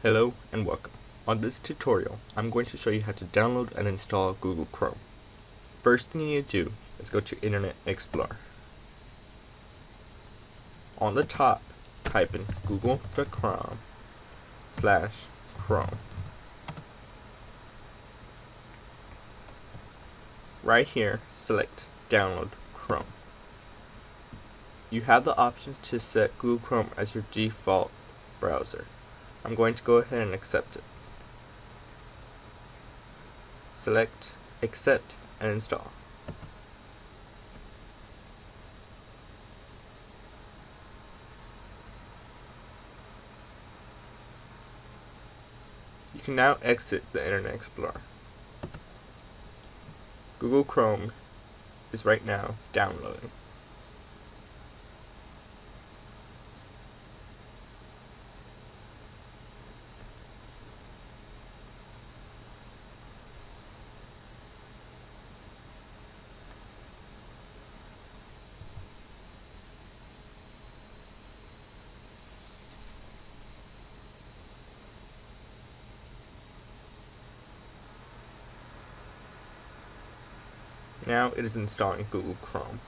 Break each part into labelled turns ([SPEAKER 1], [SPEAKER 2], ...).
[SPEAKER 1] Hello and welcome. On this tutorial, I'm going to show you how to download and install Google Chrome. First thing you need to do is go to Internet Explorer. On the top, type in google.com/Chrome. Right here, select Download Chrome. You have the option to set Google Chrome as your default browser. I'm going to go ahead and accept it. Select Accept and install. You can now exit the Internet Explorer. Google Chrome is right now downloading. Now it is installing Google Chrome.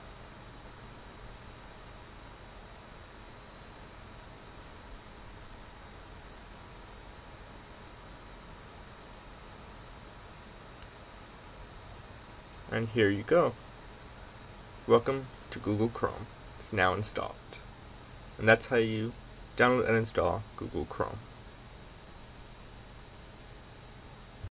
[SPEAKER 1] And here you go. Welcome to Google Chrome. It's now installed. And that's how you download and install Google Chrome.